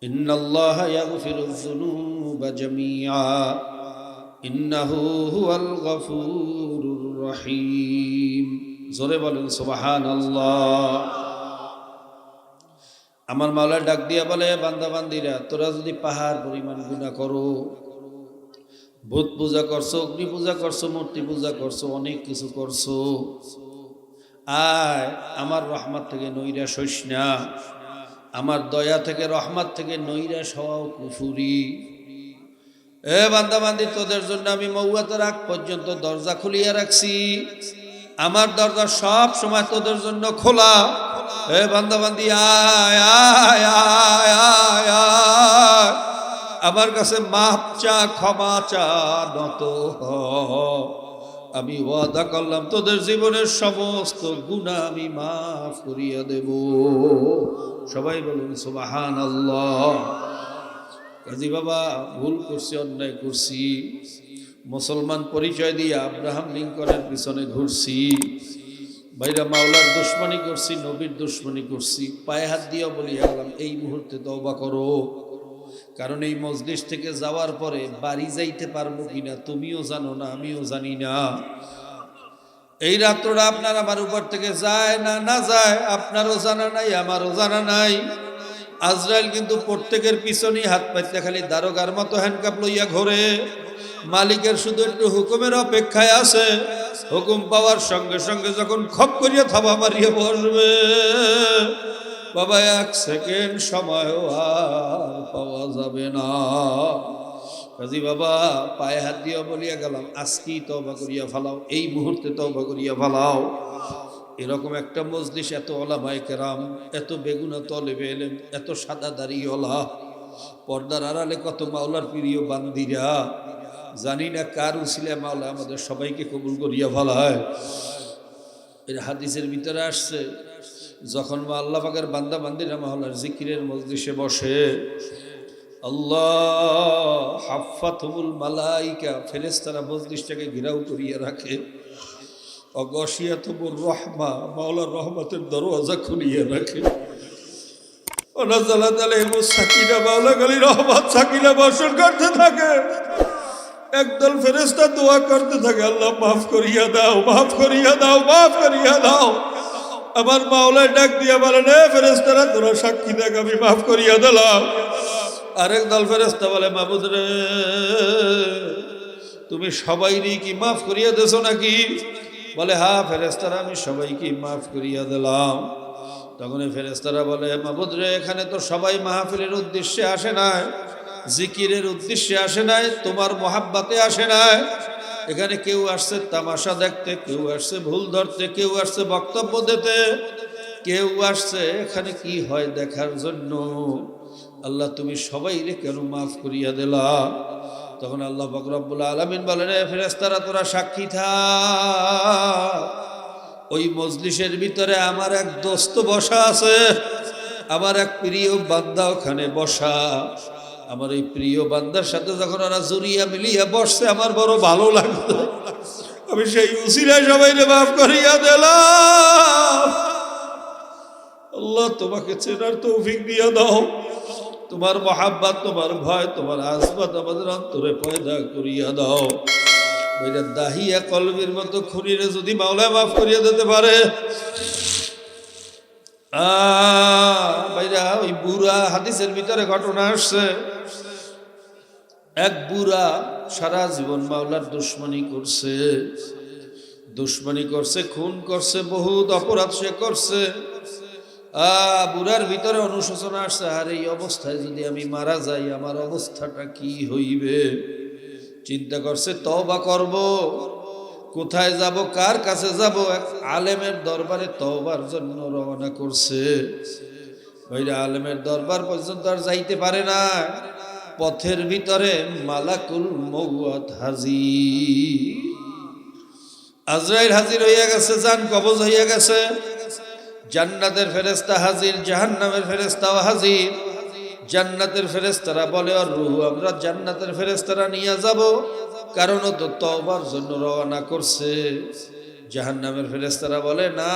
ইন্নাল্লাহা ইয়াগফিরুয যুনুবা জামিআ ইন্নাহু হুয়াল গফুরুর রহিম। জোরে বলেন সুবহানাল্লাহ। আমার মাওলা ডাক দিয়া বলে, বান্দা বান্দিরা, তোরা যদি পাহাড় পরিমাণ গুনাহ করো, ভূত পূজা করছো, অগ্নি পূজা করছো, মূর্তি পূজা করছো, অনেক কিছু করছো, আয় আমার রহমত থেকে নৈরাশ হইস না। আমার দয়া থেকে, রহমত থেকে নৈরাশ হওয়াও কুফুরি। এ বান্দা বান্দি, তোদের জন্য আমি মৌয়াতের আগ পর্যন্ত দরজা খুলিয়া রাখছি। আমার দরজা সব সময় তোদের জন্য খোলা। এ বান্দা বান্দি, আয় আয় আয় আয় আয়, আমার কাছে মাপ চা, ক্ষমা চা, নত হ। আমি ওয়াদা করলাম তোদের জীবনের সমস্ত গুনাহ আমি মাফ করিয়া দেব। সবাই বলুন সুবহানাল্লাহ। কাজী বাবা, ভুল করছি, অন্যায় করছি, মুসলমান পরিচয় দিয়ে আব্রাহাম লিঙ্কনের পিছনে ঘুরছি, ভাইরা মাওলার দুশ্মনী করছি, নবীর দুশ্মনী করছি, পায়ে হাত দিয়ে বলিয়া গেলাম এই মুহূর্তে তওবা করো। কারণ এই মজলিস থেকে যাওয়ার পরে বাড়ি যাইতে পারবো কিনা তুমিও জানো না, আমিও জানি না। এই রাত্রটা আপনার আমার উপর থেকে যায় না না যায় আপনারও জানা নাই, আমারও জানা নাই। আজরাইল কিন্তু প্রত্যেকের পিছনেই হাত পাইতে খালি দারোগার মতো হ্যান্ডকাপ লইয়া ঘোরে। মালিকের শুধু একটু হুকুমের অপেক্ষায় আছে। হুকুম পাওয়ার সঙ্গে সঙ্গে যখন খপ করিয়া থাবা মারিয়া বসবে, বাবা এক সেকেন্ড সময়ও আর পাওয়া যাবে না। কাজী বাবা, পায়ে হাত দিয়া বলিয়া গেলাম, আজকেই তওবা করিয়া ফেলাও, এই মুহূর্তে তওবা করিয়া ফেলাও। এরকম একটা মজলিস, এত ওলামায়ে কেরাম, এত বেগুনা তলেবে এলেম, এত সাদা দাড়িওয়ালা, পর্দার আড়ালে কত মাওলার প্রিয় বান্দিরা, জানি না কার উসিলে মাওলা আমাদের সবাইকে কবুল করিয়া ফেলায়। এর হাদিসের ভিতরে আসছে, যখন আল্লাহ পাকের বান্দা বান্দিরা মাওলার জিকিরের মজলিসে বসে, আল্লাহ হাফাতুল মালাইকা, ফেরেশতারা মজলিসটাকে ঘেরাও করিয়া রাখে। অগশিয়াতুর রহমা, মাওলার রহমতের দরওয়াজা খুলিয়ে রাখে। ওনাজালাত আলাইহিস সাকিনা, মাওলা খালি রহমত সাকিনা বর্ষণ করতে থাকে। একদল ফেরেশতা দোয়া করতে থাকে, আল্লাহ মাফ করিয়া দাও, মাফ করিয়া দাও, মাফ করিয়া দাও। আমার মাওলা ডাক দিয়া বলেন, এ ফেরেশতারা তোরা সাক্ষী দেখ, আমি মাফ করিয়া দিলাম। আরেক দল ফেরেশতা বলে, মাবুদ রে, তুমি সবাইরই কি মাফ করিয়া দেছো নাকি? বলে, হ্যাঁ ফেরেশতারা, আমি সবাইকে মাফ করিয়া দিলাম। তখন ফেরেশতারা বলে, মাবুদ রে, এখানে তো সবাই মাহফিলের উদ্দেশ্যে আসে নাই, জিকিরের উদ্দেশ্যে আসে নাই, তোমার মহাব্বতে আসে নাই। এখানে কেউ আসছে তামাশা দেখতে, কেউ আসছে ভুল ধরতে, কেউ আসছে বক্তব্য দিতে, কেউ আসছে এখানে কি হয় দেখার জন্য। আল্লাহ, তুমি সবাইরে কেন মাফ করিয়া দিলা? তখন আল্লাহ পাক রব্বুল আলামিন বলেন, ফেরেশতারা তোরা সাক্ষী থাক, ওই মজলিসের ভিতরে আমার এক দোস্ত বসা আছে, আমার এক প্রিয় বান্দা ওখানে বসা। আমার এই প্রিয় বান্দার সাথে যখন ওরা জুরিয়া মিলিয়া বসছে, আমার বড় ভালো লাগতো। আমি সেই উসিলায় সবাইরে মাফ করিয়া দিলাম। আল্লাহ, তোমাকে চেনার তৌফিক দিয়া দাও। তোমার মহাব্বত, তোমার ভয়, তোমার আসবাত আমাদের অন্তরে পয়দা করিয়া দাও। ওইটা দাহিয়া কলবের মতো খুনিরে যদি মাওলা মাফ করিয়া দিতে পারে, ভাইরা, ওই বুড়া, হাদিসের ভিতরে ঘটনা আসছে, এক বুড়া সারা জীবন মাওলার দুশ্মনী করছে, দুশ্মনী করছে, খুন করছে, বহুত অপরাধ সে করছে। বুড়ার ভিতরে অনুশোচনা আসছে, আর এই অবস্থায় যদি আমি মারা যাই, আমার অবস্থাটা কি হইবে? চিন্তা করছে, তওবা করব, কোথায় যাব, কার কাছে যাব? এক আলেমের দরবারে তওবার জন্য রওনা করছে। ওইটা আলেমের দরবার পর্যন্ত আর যাইতে পারে না, পথের ভিতরে মালাকুল মউত হাজির, আজরাইল হাজির হইয়া গেছে, জান কবজ হইয়া গেছে। জান্নাতের ফেরেশতা হাজির, জাহান্নামের ফেরেশতাও হাজির। জান্নাতের ফেরেশতারা বলে, আর রূহ আমরা জান্নাতের ফেরেশতারা নিয়ে যাব, কারণ ও তো তওবার জন্য রওনা করছে। জাহান্নামের ফেরেশতারা বলে, না,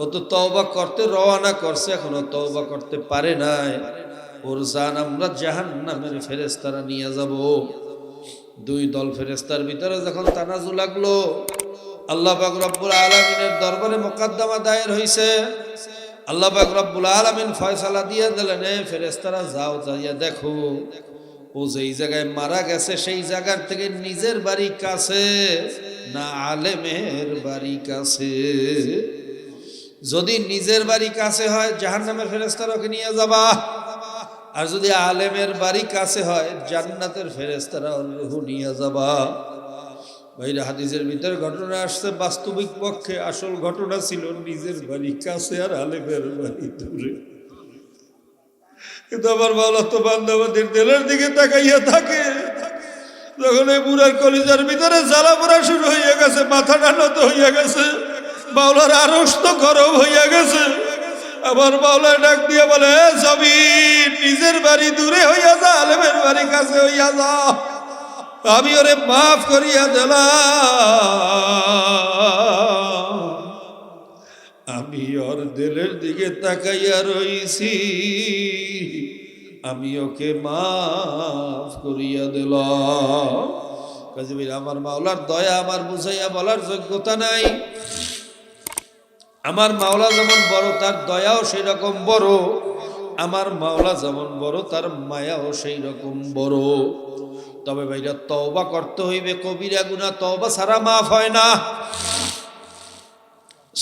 ও তো তওবা করতে রওনা করছে, এখনো তওবা করতে পারে নাই। ওর জান আমরা জাহান্নামের ফেরেশতারা নিয়ে যাব। দুই দল ফেরেশতার ভিতরে যখন তানাজু লাগলো, আল্লাহ পাক রব্বুল আলামিনের দরবারে মোকদ্দমা দায়ের হইছে। আল্লাহ পাক রব্বুল আলামিন ফয়সালা দিয়ে দিলেন, এ ফেরেশতারা যাও, যাইয়া দেখো ও যেই জায়গায় মারা গেছে সেই জায়গার থেকে নিজের বাড়ি কাছে না আলেমের বাড়ি কাছে। যদি নিজের বাড়ি কাছে হয় জাহান্নামের ফেরেশতারা ওকে নিয়ে যাবা, আর যদি আলেমের বাড়ি কাছে হয় জান্নাতের ফেরেশতারা রূহ নিয়ে যাবা। ভাইরা, হাদিসের ভিতরে ঘটনা আসছে, বাস্তবিক পক্ষে আসল ঘটনা ছিল নিজের বাড়ি কাছে আর আলেমের বাড়ি দূরে। কিন্তু আমার মাওলা তো বান্দাবাদের দিলের দিকে তাকাইয়া থাকে। যখন এই বুড়ার কলিজার ভিতরে জ্বালা পোড়া শুরু হইয়া গেছে, মাথাটা নত হইয়া গেছে, মাওলার আরশ তো গরম হইয়া গেছে, আমার মাওলা ডাক দিয়ে বলে, জমিন নিজের বাড়ি দূরে হইয়া যা, আলেমের বাড়ি কাছে হইয়া যা, আমি ওরে মাফ করিয়া দিলাম। আমি ওর দিলের দিকে তাকাইয়া রইছি, আমি ওকে মাফ করিয়া দিলাম। কাজে আমার মাওলার দয়া আমার বুঝাইয়া বলার যোগ্যতা নাই। আমার মাওলা যেমন বড় তার দয়াও সেই রকম বড়, আমার মাওলা যেমন বড় তার মায়াও সেই রকম বড়। তবে ভাইরা, তওবা করতে হইবে। কবিরা গুনাহ তওবা ছাড়া মাফ হয় না।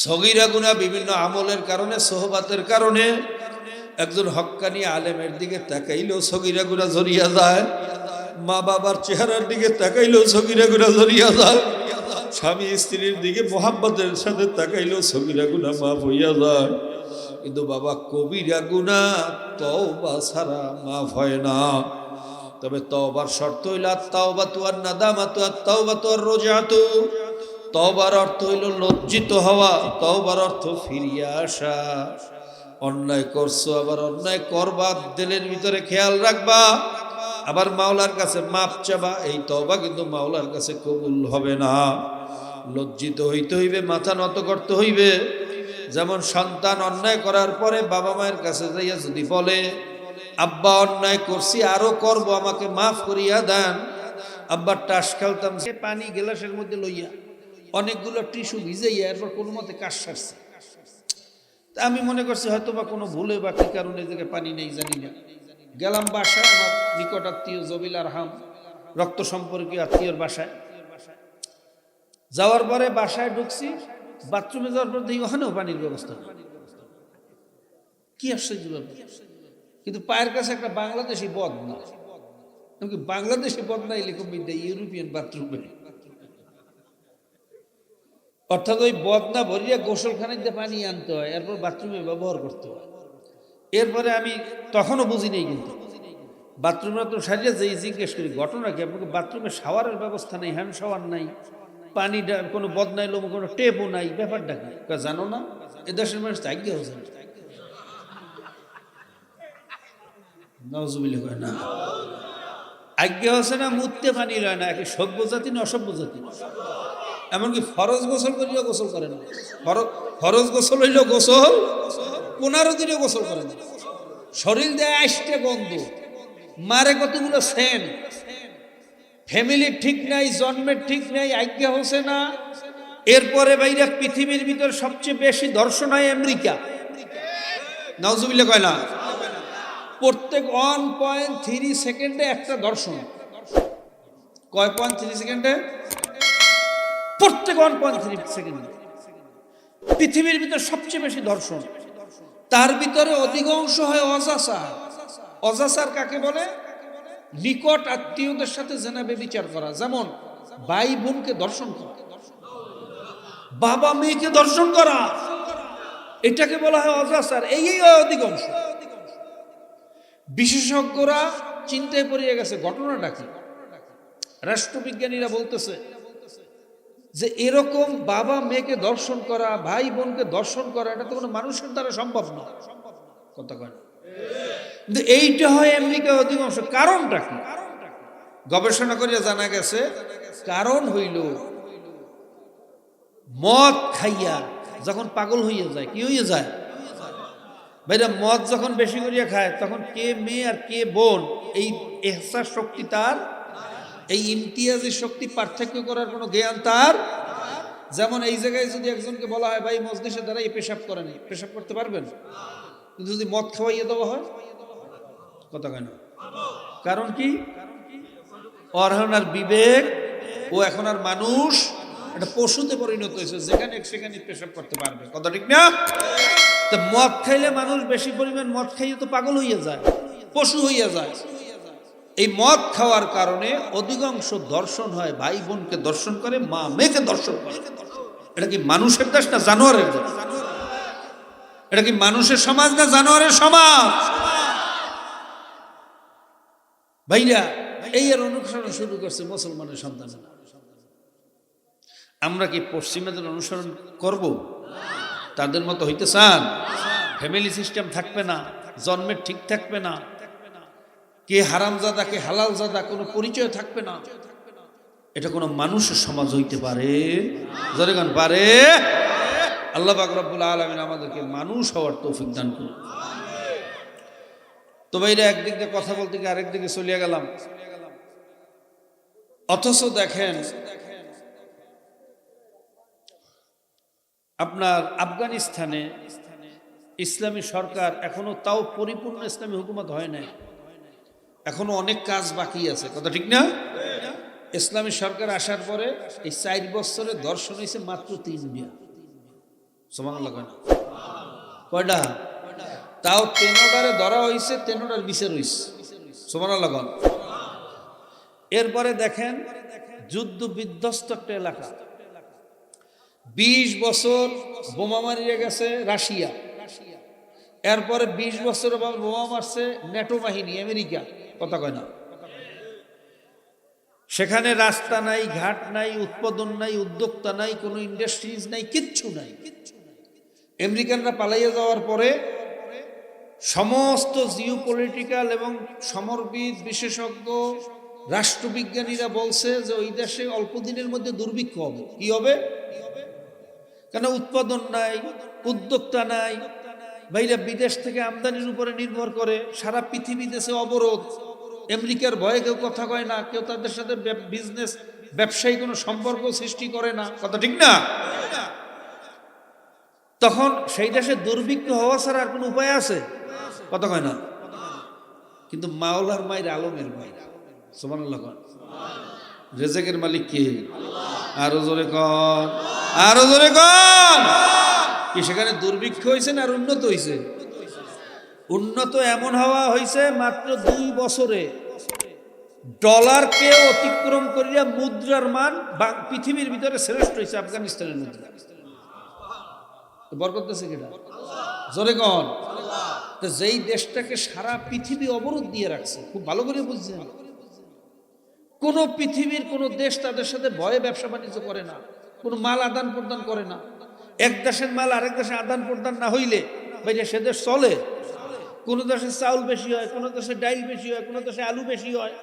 সগীরা গুনাহ বিভিন্ন আমলের কারণে, সোহবাতের কারণে একজন হক্কানি আলেমের দিকে তাকাইলেও সগীরা গুনাহ ঝরিয়া যায়, মা বাবার চেহারার দিকে তাকাইলেও সগীরা গুনাহ ঝরিয়া যায়, স্বামী স্ত্রীর দিকে মোহাব্বতের সাথে তাকাইলেও সগীরা গুনাহ মাফ হইয়া যায়। কিন্তু বাবা, কবিরা গুনাহ তওবা ছাড়া মাফ হয় না। তবে তওবার শর্ত হইল আত-তাওবাতু ওয়ান-নাদামাতু আত-তাওবাতু ওয়ার-রাজআতু। তওবার অর্থ হইল লজ্জিত হওয়া, তওবার অর্থ ফিরিয়ে আসা। অন্যায় করছো, আবার অন্যায় করবা, দিলের ভিতরে খেয়াল রাখবা, আবার মাওলার কাছে মাপ চাবা। এই তওবা কিন্তু মাওলার কাছে কবুল হবে না। লজ্জিত হইতে হইবে, মাথা নত করতে হইবে। যেমন সন্তান অন্যায় করার পরে বাবা মায়ের কাছে যাইয়া যদি বলে, আব্বা অন্যায় করছি, আরো করব, আমাকে মাফ করিয়া দেন। আব্বার টাস খেলতাম, সে পানি গ্লাসের মধ্যে লইয়া অনেকগুলো টিস্যু ভিজাইয়া এরপর কোনো মতে কাশ সারছে। তা আমি মনে করছি হয়তো বা কোনো ভুলে বা কি কারণে জায়গায় পানি নেই, জানি না। গেলাম বাসায়, আমার নিকট আত্মীয় জবিল আরহাম, রক্ত সম্পর্কীয় আত্মীয়র বাসায়। যাওয়ার পরে বাসায় ঢুকছি, বাথরুমে যাওয়ার পর দেখি ওখানেও পানির ব্যবস্থা নেই। কি আশ্চর্য ব্যাপার! কিন্তু পায়ের কাছে একটা বাংলাদেশি বদনা, এমনকি বাংলাদেশি বদনা এরকম ইউরোপিয়ান বাথরুমে, অর্থাৎ ওই বদনা ভরিয়া গোসলখানাতে পানি আনতে হয়, এরপর বাথরুমে ব্যবহার করতে হয়। এরপরে আমি তখনও বুঝি নেই, কিন্তু বাথরুমে তো সারিয়া যেই জিজ্ঞেস করি, ঘটনা কি? আপনাকে বাথরুমে শাওয়ারের ব্যবস্থা নেই, হ্যান্ড শাওয়ার নাই, পানি কোনো বদনা এলো, কোনো টেপও নাই, ব্যাপারটা কি? জানো না এদেশের মানুষ আজ্ঞে হচ্ছে না, আজ্ঞে হচ্ছে না, মুততে পানি লয় না, একে সভ্য জাতি না অসভ্য জাতি। এমনকি ফরজ গোসল করিলেও গোসল করে না। ফরজ গোসল হইল গোসল 15 দিনে গোসল করে না। শরীর দেয় আসতে গন্ধ, মারে কতগুলো সেন, ফ্যামিলির ঠিক নাই, জন্মের ঠিক নাই, আজ্ঞা হচ্ছে না। এরপরে বাইরে পৃথিবীর ভিতর সবচেয়ে বেশি দর্শন হয় আমেরিকা, নাউজুবিল্লাহ কয় না? প্রত্যেক 1.3 সেকেন্ডে একটা দর্শন। কয় 0.3 সেকেন্ডে? প্রত্যেক 1.3 সেকেন্ডে পৃথিবীর ভিতর সবচেয়ে বেশি দর্শন। তার ভিতরে অধিকাংশ হয় অজাচার। অজাচার কাকে বলে? নিকট আত্মীয়দের সাথে জেনাবে বিচার করা, যেমন ভাই বোনকে দর্শন করা, বাবা মেয়েকে দর্শন করা, এটাকে বলা হয় অজাচার। এই অধিকাংশ। বিশেষজ্ঞরা চিন্তায় পড়িয়ে গেছে, ঘটনাটা কি? রাষ্ট্রবিজ্ঞানীরা বলতেছে যে এরকম বাবা মেয়েকে দর্শন করা, ভাই বোনকে দর্শন করা, এটা তো কোনো মানুষের দ্বারা সম্ভব না। কথা কয় না? কিন্তু এইটা হয় আমেরিকা অধিকাংশ। কারণটা কি? গবেষণা করে জানা গেছে, কারণ হইল মদ খাইয়া যখন পাগল হইয়া যায়, কি হইয়া যায় ভাইরা, মদ যখন বেশি করিয়া খায় তখন কে মেয়ে আর কে বোন এই এহসাস শক্তি তার, এই ইমতিয়াজি শক্তি পার্থক্য করার কোনো জ্ঞান তার। যেমন এই জায়গায় যদি একজনকে বলা হয় ভাই মজলিসের দ্বারা এই পেশাব করেন, পেশাব করতে পারবেন, কিন্তু যদি মদ খাওয়াইয়ে দেওয়া হয় কথা কয় না। কারণ কি, অরহনার বিবেক, ও এখন আর মানুষ, একটা পশুতে পরিণত হয়েছে, যেখানে সেখানে পেশাব করতে পারবে, কথা ঠিক না? তো মদ খাইলে মানুষ বেশি পরিমাণ মদ খাইয়ে তো পাগল হইয়া যায়, পশু হইয়া যায়। এই মদ খাওয়ার কারণে অধিকাংশ দর্শন হয়, ভাই বোনকে দর্শন করে, মা মেয়েকে দর্শন করে। এটা কি মানুষের দেশ না জানোয়ারের দেশ? এটা কি মানুষের সমাজ না জানোয়ারের সমাজ? ভাইরা, এই আর অনুসরণ শুরু করছে মুসলমানের সন্তানেরা। আমরা কি পশ্চিমাদের অনুসরণ করব? তাদের মতো হইতে চান? ফ্যামিলি সিস্টেম থাকবে না, জন্মের ঠিক থাকবে না, কে হারামজাদা কে হালালজাদা কোনো পরিচয় থাকবে না। এটা কোনো মানুষের সমাজ হইতে পারে? জোরে গান পারে? আল্লাহ পাক রব্বুল আলামিন আমাদেরকে মানুষ হওয়ার তৌফিক দান করুন। তো ভাইরা, একদিক দিয়ে কথা বলতে গিয়ে আরেক দিকে চলিয়া গেলাম। অথচ দেখেন, আপনার আফগানিস্তানে ইসলামী সরকার এখনো, তাও পরিপূর্ণ ইসলামী হুকুমত হয় নাই, এখনো অনেক কাজ বাকি আছে, কথা ঠিক না? ইসলামী সরকার আসার পরে এই 4 বছরে দর্শন হয়েছে মাত্র 3টা। সুবহানাল্লাহ। কয়টা? তাও 3টারে ধরা হয়েছে, 3টার বিচার হয়েছে। সুবহানাল্লাহ। এরপরে দেখেন, যুদ্ধ বিধ্বস্ত একটা এলাকা, 20 বছর বোমা মারিয়ে গেছে রাশিয়া, এরপরে 20 বছর বোমা মারছে ন্যাটো বাহিনী আমেরিকা, কথা কয় না? সেখানে রাস্তা নাই, ঘাট নাই, উৎপাদন নাই, উদ্যোক্তা নাই, কোনো ইন্ডাস্ট্রিজ নাই, কিচ্ছু নাই। আমেরিকানরা পালাইয়া যাওয়ার পরে সমস্ত জিওপলিটিক্যাল এবং সমরবিদ, বিশেষজ্ঞ, রাষ্ট্রবিজ্ঞানীরা বলছে যে ওই দেশে অল্প দিনের মধ্যে দুর্ভিক্ষ হবে। কি হবে? কেন? উৎপাদন নাই, উদ্যোক্তা নাই, ভাইরা বিদেশ থেকে আমদানির উপরে নির্ভর করে, সারা পৃথিবী দেশে অবরোধ, আমেরিকার ভয়ে কেউ কথা কয় না, কেউ তাদের সাথে বিজনেস, ব্যবসায়ী কোনো সম্পর্ক সৃষ্টি করে না, কথা ঠিক না? তখন সেই দেশে দুর্ভিক্ষ হওয়া ছাড়া আর কোনো উপায় আছে? কথা কয় না। কিন্তু মাওলার মায়ের, আলমের মায়ের, সুবহানাল্লাহ, রেজেকের মালিক কে? আরো জোরে কন, আরো জোরে কন। কি সেখানে দুর্ভিক্ষ হয়েছে না আর উন্নত হয়েছে? উন্নত এমন হওয়া হয়েছে, মাত্র 2 বছরে ডলারকে অতিক্রম করিয়া মুদ্রার মান পৃথিবীর ভিতরে শ্রেষ্ঠ হয়েছে আফগানিস্তানের মুদ্রা। বরকত আছে কিনা? জোরে কন। তো যেই দেশটাকে সারা পৃথিবী অবরোধ দিয়ে রাখছে, খুব ভালো করে বুঝছেন, কোন পৃথিবীর কোন দেশ তাদের সাথে ভয়ে ব্যবসা বাণিজ্য করে না, কোন মাল আদান প্রদান করে না। এক দেশের মাল আরেক দেশে আদান প্রদান না হইলে ভাইয়া সে দেশ চলে? কোন দেশে চাউল বেশি হয়, কোন দেশে ডাইল বেশি হয়, কোন দেশে আলু বেশি হয়,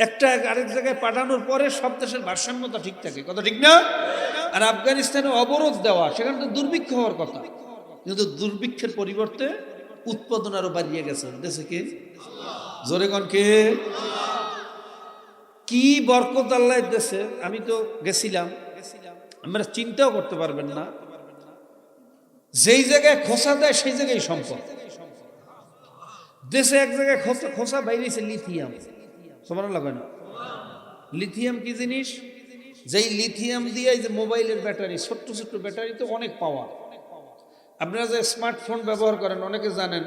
একটা আরেক জায়গায় পাঠানোর পরে সব দেশের ভারসাম্যতা ঠিক থাকে, কথা ঠিক না? আর আফগানিস্তানে অবরোধ দেওয়া, সেখানে তো দুর্ভিক্ষ হওয়ার কথা, কিন্তু দুর্ভিক্ষের পরিবর্তে উৎপাদন আরো বাড়িয়ে গেছে। দেশে কে? জোরে কন কে? কি বরকত আল্লাহ দেশে। আমি তো গেছিলাম, আমরা চিন্তাও করতে পারবেন না, যেই জায়গায় খোসা দেয় সেই জায়গায় সম্পদ। দেশে এক জায়গায় খোসা বাইরেছে লিথিয়াম, সুবহানাল্লাহ কয় না? লিথিয়াম কি জিনিস? যেই লিথিয়াম দিয়ে যে মোবাইলের ব্যাটারি, ছোট্ট ছোট্ট ব্যাটারি, তো অনেক পাওয়ার। আপনারা যে স্মার্টফোন ব্যবহার করেন অনেকে জানেন,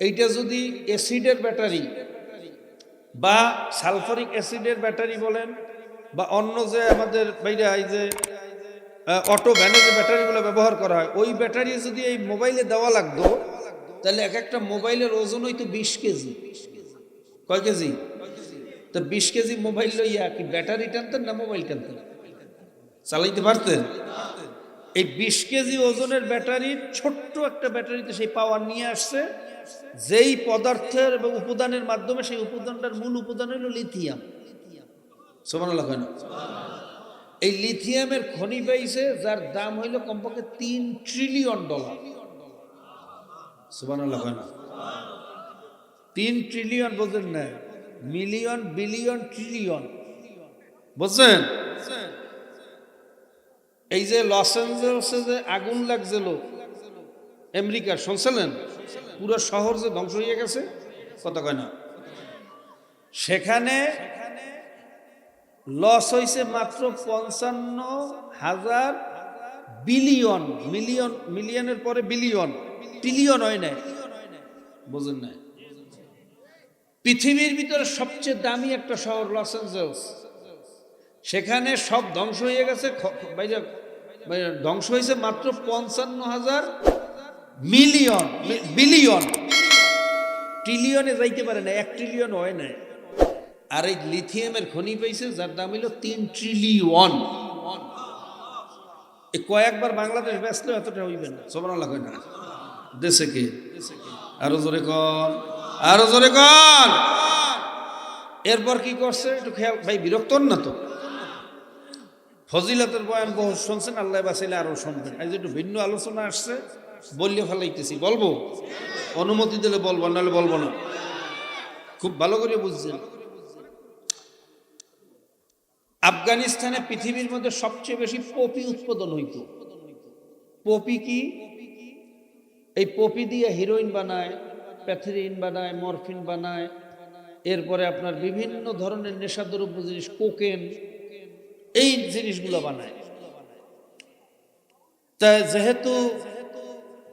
এইটা যদি অ্যাসিডের ব্যাটারি বা সালফারিক অ্যাসিডের ব্যাটারি বলেন, বা অন্য যে আমাদের বাইরে এই যে অটো ভ্যানে যে ব্যাটারিগুলো ব্যবহার করা হয়, ওই ব্যাটারি যদি এই মোবাইলে দেওয়া লাগতো, তাহলে এক একটা মোবাইলের ওজন হইতো 20 কেজি। কয় কেজি? তো 20 কেজি মোবাইল লইয়া কি ব্যাটারি টানতেন না মোবাইল টানতেন? চালাইতে পারতেন? এই 20 কেজি ওজনের ব্যাটারির ছোট্ট একটা ব্যাটারিতে সেই পাওয়ার নিয়ে আসছে, যেই পদার্থের এবং উপাদানের মাধ্যমে, সেই উপাদানটার মূল উপাদান হলো লিথিয়াম। সুবহানাল্লাহ। এই লিথিয়ামের খনি পাইছে যার দাম হইল কমপক্ষে $3 ট্রিলিয়ন। সুবহানাল্লাহ কয় না? 3 ট্রিলিয়ন বোঝেন না, মিলিয়ন বিলিয়ন ট্রিলিয়ন বুঝছেন? এই যে লস অ্যাঞ্জেলসে যে আগুন লাগছিল আমেরিকার, শুনছিলেন? পুরো শহর যে ধ্বংস হয়ে গেছে, কথা কয় না? সেখানে লস হয়েছে মাত্র 55,000 বিলিয়ন। মিলিয়নের পরে বিলিয়ন, ট্রিলিয়ন হয় না, বুঝেন না? পৃথিবীর ভিতরে সবচেয়ে দামি একটা শহর লস অ্যাঞ্জেলস, সেখানে সব ধ্বংস হয়ে গেছে। ধ্বংস হয়েছে মাত্র 55,000 মিলিয়ন, বিলিয়ন। ট্রিলিয়নে যাইতে পারে না, 1 ট্রিলিয়ন হয় না। আর এই লিথিয়ামের খনি পাইছে যার দাম হইল 3 ট্রিলিয়ন। কয়েকবার বাংলাদেশ ব্যস্ত এতটা হইবে না। সুবহানাল্লাহ কয় না? দেশে কে? আরো জোরে কন, আরো জোরে কন। এরপর কি করছে একটু খেয়াল, ভাই বিরক্ত হন না তো? ফজিলতের বয়ান বহু শুনছেন, আল্লাহ বাঁচাইলে আরো শুনবেন। আজ একটু ভিন্ন আলোচনা আসছে, বললে ফেলাইতেছি। বলবো? অনুমতি দিলে বলবো, নাহলে বলবো না। খুব ভালো করে বুঝছেন, আফগানিস্তানে পৃথিবীর মধ্যে সবচেয়ে বেশি পপি উৎপাদন হইত। পপি কি? এই পপি দিয়ে হিরোইন বানায়, প্যাথেরিন বানায়, মরফিন বানায়, এরপরে আপনার বিভিন্ন ধরনের নেশাদ্রব্য জিনিস, কোকেন, এই জিনিসগুলো বানায়। তা যেহেতু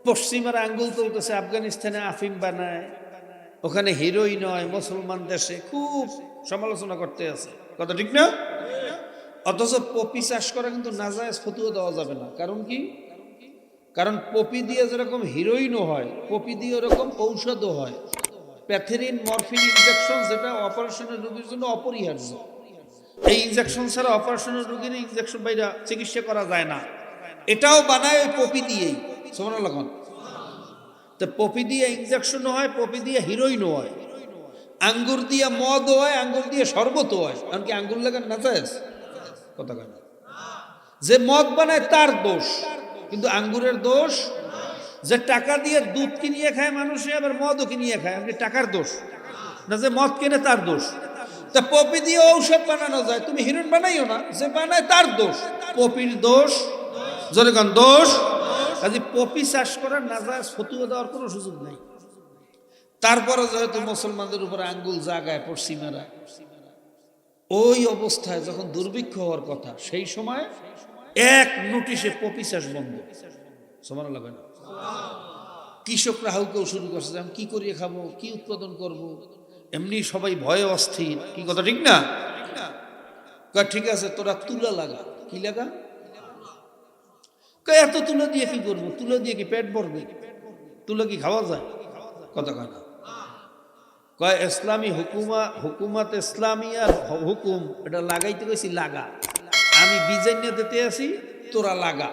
পশ্চিমার আঙ্গুল তুলতেছে, আফগানিস্তানে আফিম বানায়, ওখানে হিরোইন হয়, মুসলমান দেশে খুব সমালোচনা করতে আছে, কথা ঠিক না? অথচ পপি চাষ করা কিন্তু নাজায়েজ, ফতোয়া দেওয়া যাবে না। কারণ কি? কারণ পপি দিয়ে যেরকম হিরোইনও হয়, পপি দিয়ে ওরকম ঔষধও হয়। প্যাথেরিন, মরফিন ইনজেকশন, যেটা অপারেশনের রোগীর জন্য অপরিহার্য। এই ইনজেকশন ছাড়া অপারেশনের রোগীর ইনজেকশন বাইরে চিকিৎসা করা যায় না। এটাও বানায় ওই পপি দিয়েই। সুবহানাল্লাহ। তো পপি দিয়ে ইনজেকশনও হয়, পপি দিয়ে হিরোইনও হয়, আঙ্গুর দিয়ে মদও হয়, আঙ্গুর দিয়ে শরবতও হয়। এমনকি আঙ্গুর লাগান নাজায়েজ, কথা কয় না? যে মদ বানায় তার দোষ, কিন্তু আঙ্গুরের দোষ। যে টাকা দিয়ে দুধ কিনিয়ে খায় মানুষে, আবার মদও কিনিয়ে খায়, আপনি টাকার দোষ না। যে মদ কিনে তার দোষ। তা পপি দিয়ে ঔষধ বানানো যায়, তুমি হিরোইন বানাইও না। যে বানায় তার দোষ, পপির দোষ, জনগণ দোষ। কাজে পপি চাষ করার নাজায়েজ, ফতোয়া দেওয়ার কোনো সুযোগ নেই। তারপরে যেহেতু মুসলমানদের উপরে আঙ্গুল জাগায় পশ্চিমারা, ওই অবস্থায় যখন দুর্ভিক্ষ হওয়ার কথা, সেই সময় এক নোটিশে পপি চাষ বন্ধ। সুবহানাল্লাহ। কৃষকরা হাউকেও শুরু করছে, আমি কি করিয়ে খাবো, কি উৎপাদন করব। এমনি সবাই ভয়ে অস্থির, কি কথা ঠিক না? ঠিক আছে, তোরা তুলা লাগা। কি লাগা? এত তুলা দিয়ে কি করবো? তুলা দিয়ে কি পেট ভরবে? তুলা কি খাওয়া যায়? কথা কয় না? কয় ইসলামী হুকুমত ইসলামিয়ার হুকুম, এটা লাগাইতে কইছি লাগা। আমি বিজাইন দিতে আসি, তোরা লাগা।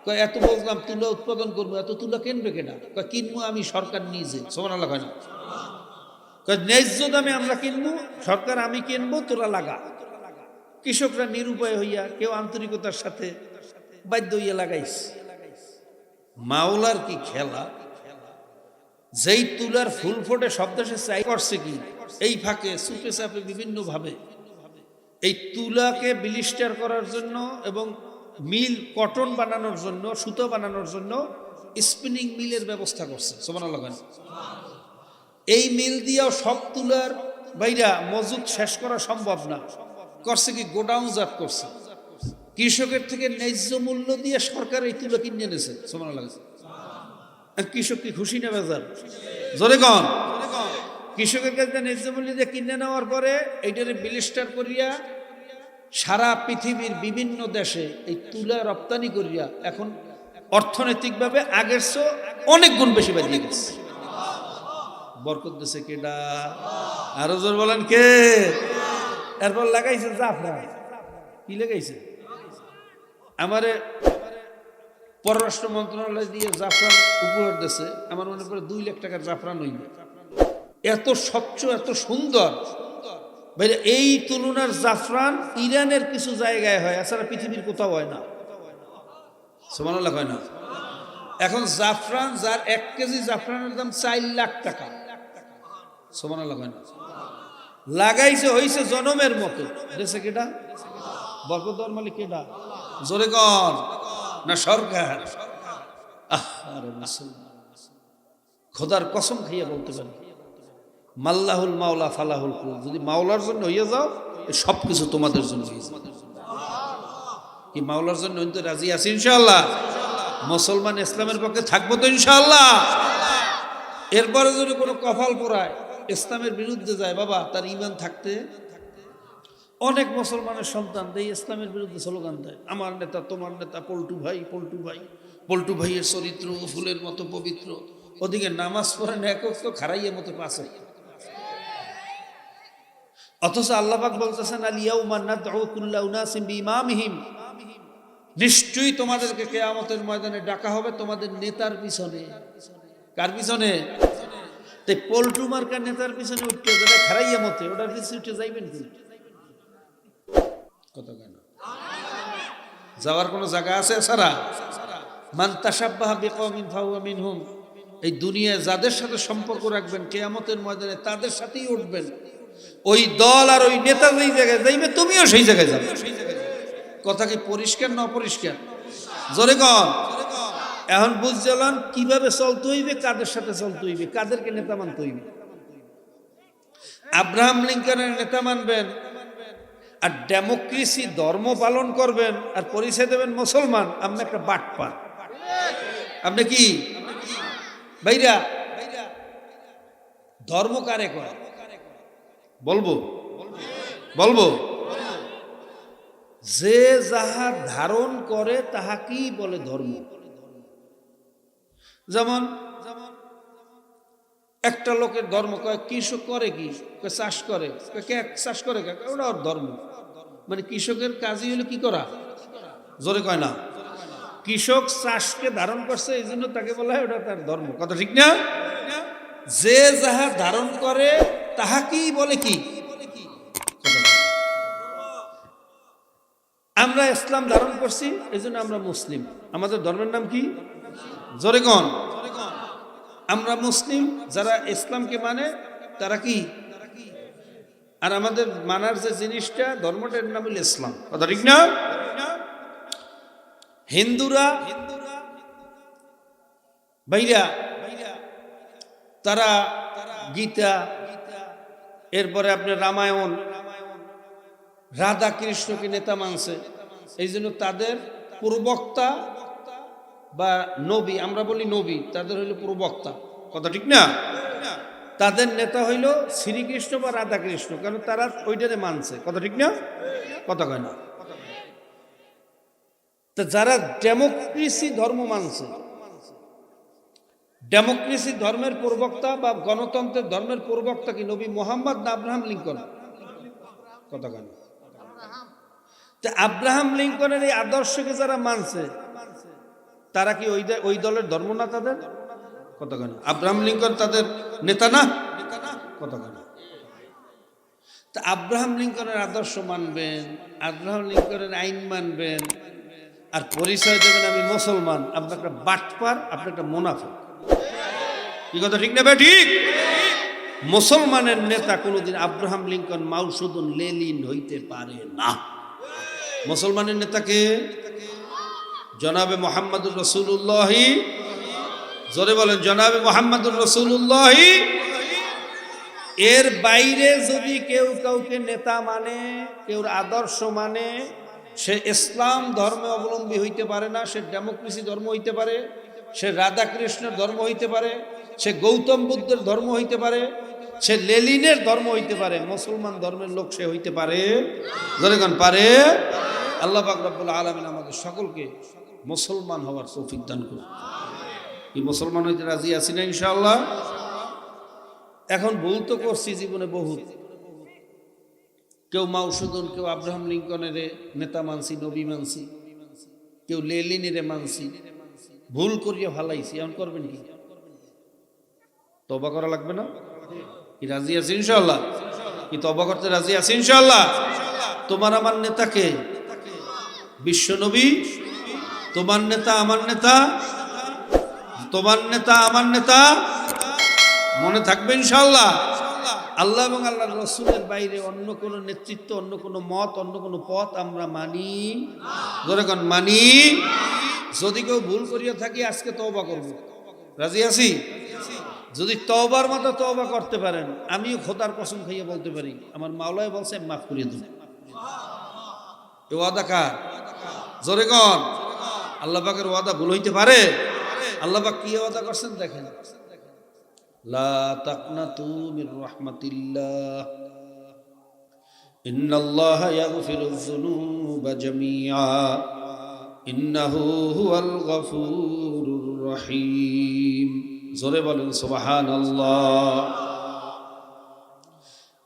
কয় এত বললাম তুলা উৎপাদন করবো, এত তুলা কিনবে কেনা? কয় কিনবো আমি, সরকার নিজে। সুবহানাল্লাহ কয় না? কয় ন্যায্য দামে আমরা কিনবো, সরকার আমি কিনবো, তোরা লাগা। কৃষকরা নিরুপায় হইয়া, কেউ আন্তরিকতার সাথে বাধ্য হইয়া লাগাইস। মাওলার কি খেলা! যেই তুলার ফুল ফোটে সব দেশে চাই করছে কি, এই ফাঁকে চুপে চাপে বিভিন্ন ভাবে এই তুলাকে ব্লিস্টার করার জন্য এবং মিল, কটন বানানোর জন্য, সুতো বানানোর জন্য স্পিনিং মিলের ব্যবস্থা করছে। সুবহানাল্লাহ। এই মিল দিয়েও সব তুলার বাইরা মজুদ শেষ করা সম্ভব না। করছে কি, গোডাউনজাত করছে। কৃষকের থেকে ন্যায্য মূল্য দিয়ে সরকার এই তুলা কিনে এনেছে। সুবহানাল্লাহ। কৃষক কি খুশি না বেজার? জোরে কন। কৃষকের কাছে ন্যায্য মূল্য দিয়ে কিনে নেওয়ার পরে এইটারে ব্লিস্টার করিয়া সারা পৃথিবীর বিভিন্ন দেশে এই তুলা রপ্তানি করিয়া এখন অর্থনৈতিকভাবে আগের চেয়ে অনেক গুণ বেশি বাড়িয়ে গেছে। বরকত দিছে কেডা? আরো জোর বলেন কে? এরপর লাগাইছে জাফরান। কি লাগাইছে? আমারে পররাষ্ট্র মন্ত্রণালয় দিয়ে জাফরান উপহার দিয়েছে। আমার মনে করে 2 লাখ টাকার জাফরান হইবে। এত স্বচ্ছ, এত সুন্দর, ভাই এই তুলনার জাফরান ইরানের কিছু জায়গায় হয়, এছাড়া পৃথিবীর কোথাও হয় না। সুবহানাল্লাহ হয় না। এখন জাফরান, যার 1 কেজি জাফরানের দাম 4 লাখ টাকা। সুবহানাল্লাহ হয় না। লাগাইছে হইছে জনমের মতো। দেশে কেটা বরকতর মালিক কেটা? জোরে কন না সরকার? আরে মুসলমান, খোদার কসম খাইয়া বলতে পারি, মাল্লাহুল মাওলা ফালাহুল কুল। যদি মাওলার জন্য হইয়া যাও, সব কিছু তোমাদের জন্য হয়ে যাবে। কি মাওলার জন্য হইতে রাজি আছি ইনশাআল্লাহ? মুসলমান ইসলামের পক্ষে থাকবো তো ইনশাআল্লাহ? এরপরে যদি কোনো কপাল পোড়ায় ইসলামের বিরুদ্ধে যায়, বাবা তার ঈমান থাকতে, অনেক মুসলমানের সন্তান দেয় ইসলামের বিরুদ্ধে স্লোগান দেয়, আমার নেতা তোমার নেতা, পল্টু ভাই পল্টু ভাই। পল্টু ভাইয়ের চরিত্র ফুলের মতো পবিত্র, ওদিকে নামাজ পড়েন একক তো খারাইয়ের মতো পাশে। অথচ আল্লাহ পাক বলতেছেন, আল ইয়াউমা নাদউ কুল্লা উনাসিম বিইমামিহিম, নিশ্চয়ই তোমাদেরকে কিয়ামতের ময়দানে ডাকা হবে তোমাদের নেতার পিছনে। কার পিছনে? তাই পল্টু মার্কার নেতার পিছনে উঠতে, যেটা খারাইয়া মতে, ওটার পিছনে উঠে যাইবেন কি? কত কেন যাওয়ার কোনো জায়গা আছে সারা? মান তাশাব্বাহা বিকওমিন ফাহুয়া মিনহুম। এই দুনিয়ায় যাদের সাথে সম্পর্ক রাখবেন, কিয়ামতের ময়দানে তাদের সাথেই উঠবেন। ওই দল আর ওই নেতা যেই জায়গায় যাইবে, তুমিও সেই জায়গায় যাবে। কথা কি পরিষ্কার না অপরিষ্কার? জোরে কন। এখন বুঝলাম কিভাবে চলতে হইবে, কাদের সাথে চলতে হইবে, কাদেরকে নেতা মানতে হইবে। আব্রাহাম লিঙ্কনের নেতা মানবেন, আর ডেমোক্রেসি ধর্ম পালন করবেন, আর পরিচয় দেবেন মুসলমান। আপনি একটা বাটপার। আপনি কি ভাইরা? ধর্ম কারে কয় বলবো? বলবো যে যাহা ধারণ করে তাহাকেই বলে ধর্ম। যেমন একটা লোকের ধর্ম কয় কৃষক করে কি, চাষ করে, চাষ করে, ওটা ওর ধর্ম। মানে কৃষকের কাজই হলো কি করা? জোরে কয় না। কৃষক চাষকে ধারণ করছে, এই জন্য তাকে বলা হয় ওটা তার ধর্ম। কথা ঠিক না? যে যাহা ধারণ করে তাহাকেই বলে কি? আমরা ইসলাম ধারণ করছি, এই জন্য আমরা মুসলিম। আমাদের ধর্মের নাম কি? জোরে কন। আমরা মুসলিম, যারা ইসলামকে মানে তারা কি? আর আমাদের মানার যে জিনিসটা, ধর্মটার নাম হলো ইসলাম। কথা ঠিক না? হিন্দুরা ভাইরা, তারা গীতা, এরপরে আপনার রামায়ণ, রাধা কৃষ্ণকে নেতা মানছে। এই জন্য তাদের প্রবক্তা বা নবী, আমরা বলি নবী, তাদের হইল প্রবক্তা। কথা ঠিক না? তাদের নেতা হইল শ্রীকৃষ্ণ বা রাধা কৃষ্ণ, কারণ তারা ওইটারে মানছে। কথা ঠিক না? কথা কয় না। তা যারা ডেমোক্রেসি ধর্ম মানছে, ডেমোক্রেসি ধর্মের প্রবক্তা বা গণতন্ত্রের ধর্মের প্রবক্তা কি নবী মোহাম্মদ না আব্রাহাম লিঙ্কন? কথা কয় না। তা আব্রাহাম লিঙ্কনের এই আদর্শকে যারা মানছে, তারা কি ওই দলের ধর্ম না তাদের? কথা কয় না। আব্রাহাম লিঙ্কন তাদের নেতা না? কথা কয় না। তা আব্রাহাম লিঙ্কনের আদর্শ মানবেন, আব্রাহাম লিঙ্কনের আইন মানবেন, আর পরিচয় দেবেন আমি মুসলমান। আপনি একটা বাটপার, আপনি একটা মুনাফিক। কি কথা ঠিক না ভাই? ঠিক। মুসলমানের নেতা কোনোদিন আব্রাহাম লিঙ্কন, মাউসুদুন লেনিন হইতে পারে না। মুসলমানের নেতাকে জনাবে মোহাম্মদুর রাসূলুল্লাহ, জোরে বলেন জনাবে মোহাম্মদুর রাসূলুল্লাহ। এর বাইরে যদি কেউ কাউকে নেতা মানে, কেউ আদর্শ মানে, সে ইসলাম ধর্মে অবলম্বী হইতে পারে না। সে ডেমোক্রেসি ধর্ম হইতে পারে, সে রাধা কৃষ্ণের ধর্ম হইতে পারে, সে গৌতম বুদ্ধের ধর্ম হইতে পারে, সে লেনিনের ধর্ম হইতে পারে। মুসলমান ধর্মের লোক সে হইতে পারে? জনগণ পারে? আল্লাহ পাক রব্বুল আলামিন আমাদের সকলকে মুসলমান হওয়ার তৌফিক দান করুন। এই মুসলমান হইতে রাজি আছি না ইনশাআল্লাহ? এখন ভুল তো করছি জীবনে বহুত। কেউ মাউসুদুন, কেউ আব্রাহাম লিঙ্কনের নেতা মানছি, নবী মানছি, কেউ লেনিনের মানছি, ভুল করিয়া ভালাইছি। এখন করবেন কি? তওবা করা লাগবে না? কি রাজি আছি ইনশাআল্লাহ? কি তওবা করতে রাজি আছি ইনশাআল্লাহ? তোমার আমার নেতাকে বিশ্ব নবী, তোমার নেতা আমার নেতা, তোমার নেতা আমার নেতা, মনে থাকবে ইনশাআল্লাহ। আল্লাহ এবং আল্লাহর রাসূলের বাইরে অন্য কোনো নেতৃত্ব, অন্য কোনো মত, অন্য কোনো পথ আমরা মানি, জোরে কোন মানি। যদি কেউ ভুল করিয়া থাকি আজকে তওবা করব, রাজি আছি? যদি তওবার মতো তওবা করতে পারেন, আমিও খোদার কসম খাইয়ে বলতে পারি আমার মাওলাই বলছে মাফ করিয়ে দেব। এ ওয়াদা কার? জোরে কোন। আল্লাহ পাকের ওয়াদা ভুল হইতে পারে? আল্লাহ পাক কি ওয়াদা করছেন দেখেন, লা তাকনাতু মির রাহমাতিল্লাহ ইন্নাল্লাহা ইয়াগফিরুয যুনুবা জামিআ ইন্নাহু হুয়াল গফুরুর রহিম। জোরে বলেন সুবহানাল্লাহ।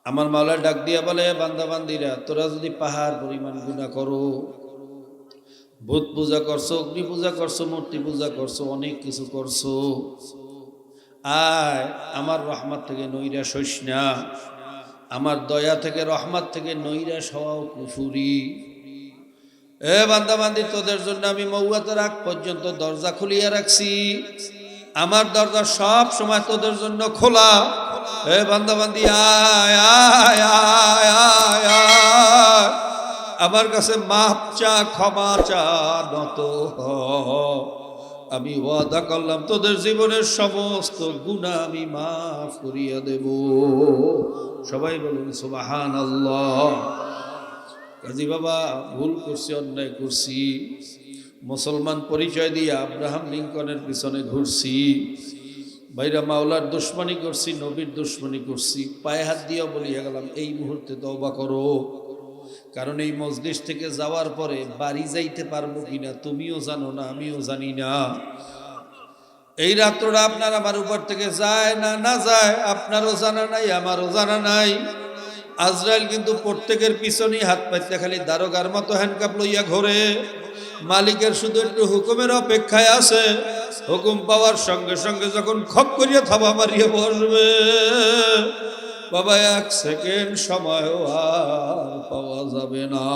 আমার মাওলা ডাক দিয়া বলে, বান্দা বান্দিরা তোরা যদি পাহাড় পরিমাণ গুনাহ করো, ভূত পূজা করছো, অগ্নি পূজা করছো, মূর্তি পূজা করছো, অনেক কিছু করছো, আয় আমার রহমত থেকে নৈরাশ হইস না, আমার দয়া থেকে রহমত থেকে নৈরাশ হওয়াও কুফুরি। এ বান্দা বান্দি, তোদের জন্য আমি মউয়াতের আগ পর্যন্ত দরজা খুলিয়া রাখছি, আমার দরজা সব সময় তোদের জন্য খোলা। এ বান্দা বান্দি, আয় আয় আয় আয় আয়, আমার কাছে মাফ চা, ক্ষমা চা, নত হ। আমি ওয়াদা করলাম তোদের জীবনের সমস্ত গুনাহ আমি মাফ করিয়া দেব। সবাই বলুন সুবহানাল্লাহ। কাজী বাবা, ভুল করছি, অন্যায় করছি, মুসলমান পরিচয় দিয়ে আব্রাহাম লিঙ্কনের পিছনে ঘুরছি, ভাইরা মাওলার দুশ্মনী করছি, নবীর দুশ্মনী করছি, পায়ে হাত দিয়ে বলিয়া গেলাম এই মুহূর্তে তওবা করো। কারণ এই মজলিস থেকে যাওয়ার পরে বাড়ি যাইতে পারবো কিনা তুমিও জানো না, আমিও জানি না। এই রাত্রটা আপনার আমার উপর থেকে যায় না না যায় আপনারও জানা নাই, আমারও জানা নাই। আজরাইল কিন্তু প্রত্যেকের পিছনেই হাত পাইতে খালি দারোগার মতো হ্যান্ডকাপ লইয়া ঘোরে। মালিকের শুধু একটু হুকুমের অপেক্ষায় আছে, হুকুম পাওয়ার সঙ্গে সঙ্গে যখন খপ করিয়া থাবা মারিয়া বসবে, বাবা এক সেকেন্ড সময়ও আর পাওয়া যাবে না।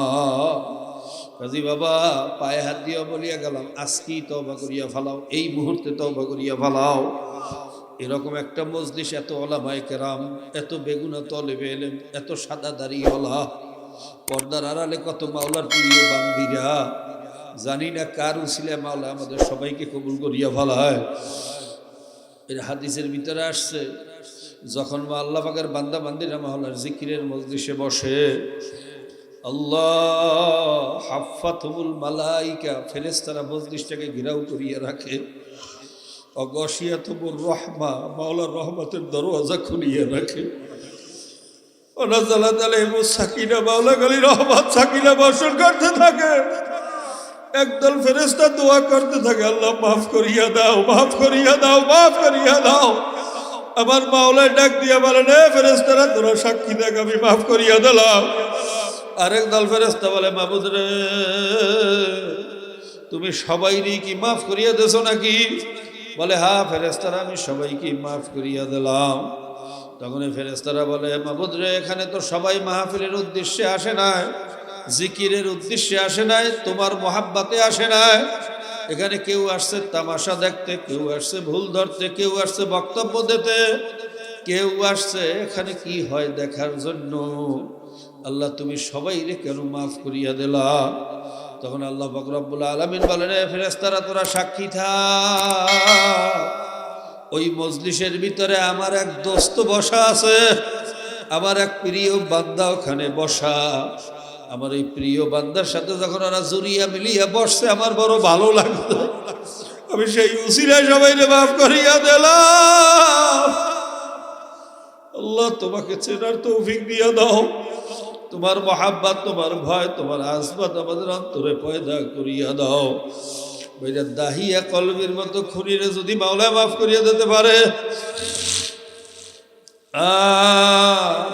কাজী বাবা, পায়ে হাত দিয়া বলিয়া গেলাম আজকেই তওবা করিয়া ফেলাও, এই মুহূর্তে তওবা করিয়া ফেলাও। এরকম একটা মজলিস, এত ওলামায়ে কেরাম, এত বেগুনা তলেবে এলেম, এত সাদা দাড়িওয়ালা, পর্দার আড়ালে কত মাওলার প্রিয় বান্দিরা, জানি না কার উসিলায় মাওলা আমাদের সবাইকে কবুল করিয়া ফেলায়। এর হাদিসের ভিতরে আসছে, যখন আল্লাহ পাকের বান্দা বান্দিরা মাওলার জিকিরের মজলিসে বসে, আল্লাহ হাফাতুল মালাইকা, ফেরেশতারা মজলিসটাকে ঘেরাও করিয়া রাখে, অগশিয়াতুর রহমা, মাওলার রহমতের দরওয়াজা খুলিয়া রাখে, ওনাজালাত আলাইহিস সাকিনা, মাওলা খালি রহমত সাকিনা বর্ষণ করতে থাকে। একদল ফেরেশতা দোয়া করতে থাকে, আল্লাহ মাফ করিয়া দাও, মাফ করিয়া দাও, মাফ করিয়া দাও। আমার মাওলা ডাক দিয়া বলেন, এ ফেরেশতারা তোরা সাক্ষী দেখ, আমি মাফ করিয়া দিলাম। আরেক দল ফেরেশতা বলে, মাবুদ রে, তুমি সবাইরই কি মাফ করিয়া দেছো নাকি? বলে, হ্যাঁ ফেরেশতারা, আমি সবাইকে মাফ করিয়া দিলাম। তখন ফেরেশতারা বলে, মাবুদ রে, এখানে তো সবাই মাহফিলের উদ্দেশ্যে আসে নাই, জিকিরের উদ্দেশ্যে আসে নাই, তোমার মহাব্বতে আসে নাই। এখানে কেউ আসছে তামাশা দেখতে, কেউ আসছে ভুল ধরতে, কেউ আসছে বক্তব্য দিতে, কেউ আসছে এখানে কি হয় দেখার জন্য। আল্লাহ তুমি সবাইরে কেন মাফ করিয়া দিলা? তখন আল্লাহ পাক রব্বুল আলামিন বলেন, ফেরেশতারা তোরা সাক্ষী থাক, ওই মজলিসের ভিতরে আমার এক দোস্ত বসা আছে, আমার এক প্রিয় বান্দা ওখানে বসা। আমার এই প্রিয় বান্দার সাথে যখন ওরা জুরিয়া মিলিয়া বসছে, আমার বড় ভালো লাগতো। আমি সেই উসিলায় সবাইরে মাফ করিয়া দিলাম। আল্লাহ তোমাকে চেনার তৌফিক দিয়া দাও, তোমার মহাব্বত, তোমার ভয়, তোমার আজমত আমাদের অন্তরে পয়দা করিয়া দাও। ভাইরা, দাহিয়া কলবের মতো খুনিরে যদি মাওলা মাফ করিয়া দিতে পারে,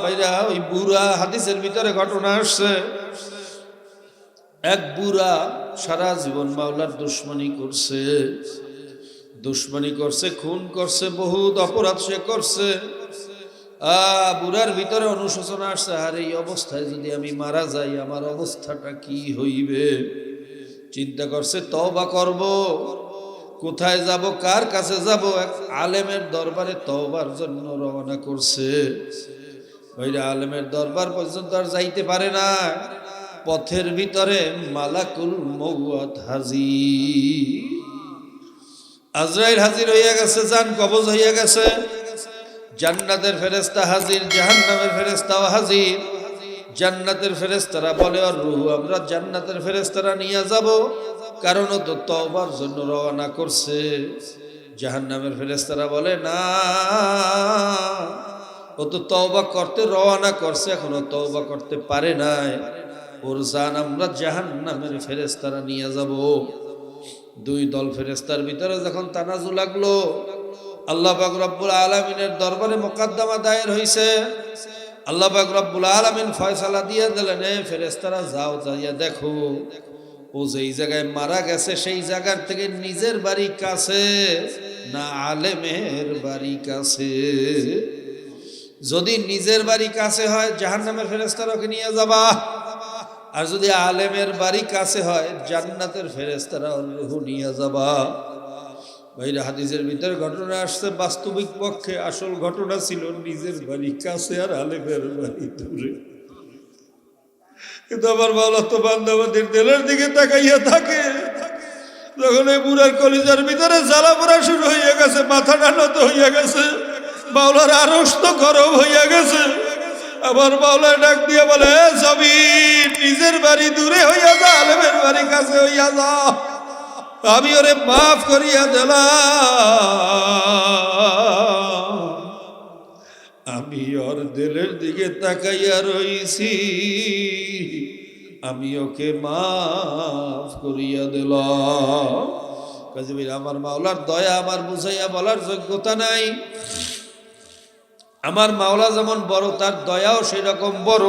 ভাইরা, ওই বুড়া, হাদিসের ভিতরে ঘটনা আসছে, এক বুড়া সারা জীবন মাওলার দুশ্মনী করছে, দুশ্মনী করছে, খুন করছে, বহুত অপরাধ সে করছে। বুড়ার ভিতরে অনুশোচনা আসছে, আর এই অবস্থায় যদি আমি মারা যাই আমার অবস্থাটা কি হইবে। চিন্তা করছে তওবা করব, কোথায় যাব, কার কাছে যাব। এক আলেমের দরবারে তওবার জন্য রওনা করছে। ওইটা আলেমের দরবার পর্যন্ত আর যাইতে পারে না, পথের ভিতরে মালাকুল মউত হাজির, আজরাইল হাজির হইয়া গেছে, জান কবজ হইয়া গেছে। জান্নাতের ফেরেশতা হাজির, জাহান্নামের ফেরেশতাও হাজির। জান্নাতের ফেরেশতারা বলে, আর রূহ আমরা জান্নাতের ফেরেশতারা নিয়ে যাব, কারণ ও তো তওবার জন্য রওনা করছে। জাহান্নামের ফেরেশতারা বলে, না, ও তো তওবা করতে রওনা করছে, এখনো তওবা করতে পারে নাই, ওর জান আমরা জাহান্নামের ফেরেশতারা নিয়ে যাব। দুই দল ফেরেশতার ভিতরে যখন তানাজু লাগলো, আল্লাহ পাক রব্বুল আলামিনের দরবারে মোকদ্দমা দায়ের হইছে। আল্লাহ পাক রব্বুল আলামিন ফয়সালা দিয়ে দিলেন, এ ফেরেশতারা যাও, যাইয়া দেখো ও যেই জায়গায় মারা গেছে সেই জায়গার থেকে নিজের বাড়ি কাছে না আলেমের বাড়ি কাছে। যদি নিজের বাড়ি কাছে হয় জাহান্নামের ফেরেশতারা ওকে নিয়ে যাবা, আর যদি আলেমের বাড়ি কাছে হয় জান্নাতের ফেরেশতারা রূহ নিয়ে যাবা। ভাইরা, হাদিসের ভিতরে ঘটনা আসছে, বাস্তবিক পক্ষে আসল ঘটনা ছিল নিজের বাড়ি কাছে আর আলেমের বাড়ি দূরে। কিন্তু আমার মাওলা তো বান্দাবাদের দিলের দিকে তাকাইয়া থাকে। যখন এই বুড়ার কলিজার ভিতরে জ্বালা পোড়া শুরু হইয়া গেছে, মাথাটা নত হইয়া গেছে, মাওলার আরশ তো গরম হইয়া গেছে, আমার মাওলা ডাক দিয়ে বলে, জমিন নিজের বাড়ি দূরে হইয়া যা, আলেমের বাড়ি কাছে হইয়া যা, আমি ওরে মাফ করিয়া দিলাম। আমি ওর দিলের দিকে তাকাইয়া রইছি, আমি ওকে মাফ করিয়া দিলাম। কাজে আমার মাওলার দয়া আমার বুঝাইয়া বলার যোগ্যতা নাই। আমার মাওলা যেমন বড় তার দয়াও সেই রকম বড়,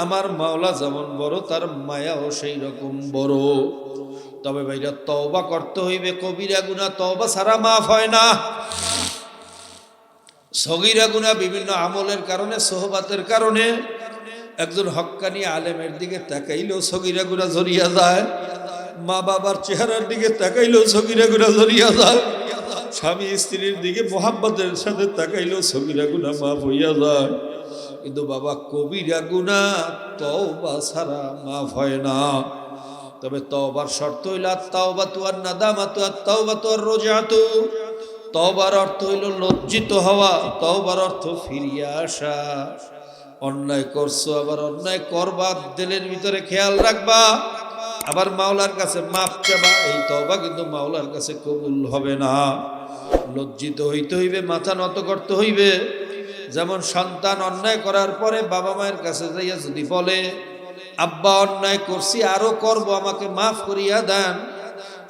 আমার মাওলা যেমন বড় তার মায়াও সেই রকম বড়। তবে ভাইরা তওবা করতে হইবে, কবিরা গুনাহ তওবা ছাড়া মাফ হয় না। সগীরা গুনাহ বিভিন্ন আমলের কারণে, সোহবাতের কারণে একজন হক্কানি আলেমের দিকে তাকাইলেও সগীরা গুনাহ ঝরিয়া যায়, মা বাবার চেহারার দিকে তাকাইলেও সগীরা গুনাহ ঝরিয়া যায়, স্বামী স্ত্রীর দিকে মোহাব্বতের সাথে তাকাইলেও সগীরা গুনাহ মাফ হইয়া যায়। কিন্তু বাবা কবিরা গুনাহ তওবা ছাড়া মাফ হয় না। তবে তওবার শর্ত হইল আত-তাওবাতু ওয়ান-নাদামাতু আত-তাওবাতু ওয়ার-রুজআতু। তওবার অর্থ হইল লজ্জিত হওয়া, তওবার অর্থ ফিরিয়ে আসা। অন্যায় করছো, আবার অন্যায় করবা, দিলের ভিতরে খেয়াল রাখবা, আবার মাওলার কাছে মাপ চাবা। এই তওবা কিন্তু মাওলার কাছে কবুল হবে না। লজ্জিত হইতে হইবে, মাথা নত করতে হইবে। যেমন সন্তান অন্যায় করার পরে বাবা মায়ের কাছে যাইয়া যদি বলে, আব্বা অন্যায় করছি, আরো করব, আমাকে মাফ করিয়া দেন।